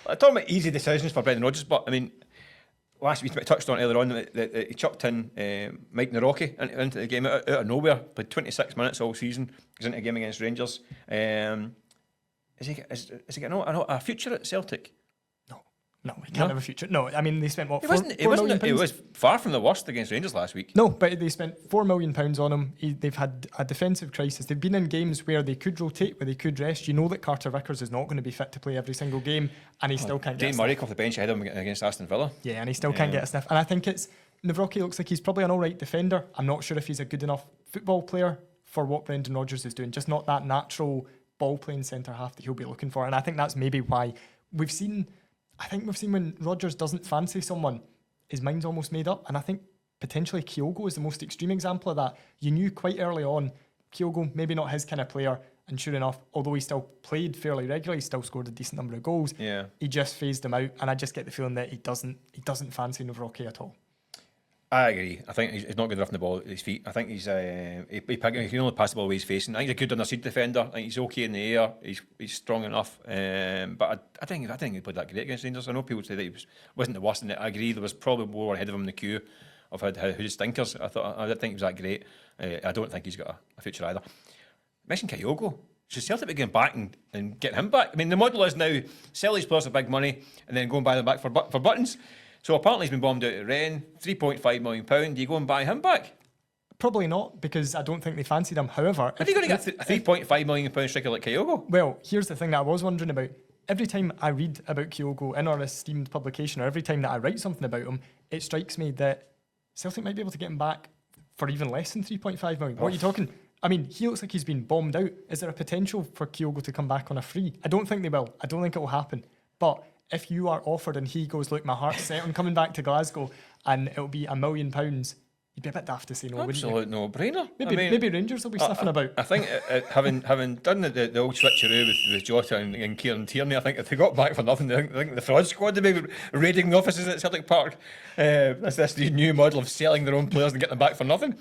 I'm talking about easy decisions for Brendan Rodgers, but I mean, last week we touched on it earlier on that he chucked in Maik Nawrocki into the game out of nowhere. Played 26 minutes all season. He's into a game against Rangers. Is he getting a future at Celtic? No, he can't have a future. No, I mean, they spent what? It was far from the worst against Rangers last week. No, but they spent £4 million on him. They've had a defensive crisis. They've been in games where they could rotate, where they could rest. You know that Carter Vickers is not going to be fit to play every single game, and he still can't get Jane Murray off the bench ahead of him against Aston Villa. Yeah, and he still can't get a sniff. And I think Nawrocki looks like he's probably an alright defender. I'm not sure if he's a good enough football player for what Brendan Rodgers is doing. Just not that natural ball-playing centre-half that he'll be looking for. And I think that's maybe why we've seen when Rodgers doesn't fancy someone, his mind's almost made up. And I think potentially Kyogo is the most extreme example of that. You knew quite early on, Kyogo, maybe not his kind of player. And sure enough, although he still played fairly regularly, he still scored a decent number of goals. Yeah. He just phased him out. And I just get the feeling that he doesn't fancy Nawrocki at all. I agree. I think he's not good enough in the ball at his feet. I think he can only pass the ball where he's facing. I think he's a good underseed defender. I think he's okay in the air. He's strong enough. But I think he played that great against Rangers. I know people say that he wasn't the worst in it. I agree. There was probably more ahead of him in the queue of who's stinkers. I didn't think he was that great. I don't think he's got a future either. Mention Kyogo. Should Celtic be going back and getting him back? I mean, the model is now sell these players for big money and then go and buy them back for buttons. So apparently he's been bombed out at Rennes, £3.5 million. Do you go and buy him back? Probably not, because I don't think they fancied him. However, are you going to get a £3.5 million striker like Kyogo? Well, here's the thing that I was wondering about. Every time I read about Kyogo in our esteemed publication, or every time that I write something about him, it strikes me that Celtic might be able to get him back for even less than £3.5 million. What are you talking? I mean, he looks like he's been bombed out. Is there a potential for Kyogo to come back on a free? I don't think they will. I don't think it will happen. But if you are offered and he goes, look, my heart's set on coming back to Glasgow and it'll be £1 million, you'd be a bit daft to say no, absolute no-brainer. Maybe Rangers will be sniffing about. I think having done the old switcheroo with Jota and Kieran Tierney, I think if they got back for nothing, I think the fraud squad would be raiding the offices at Celtic Park. That's this new model of selling their own players and getting them back for nothing.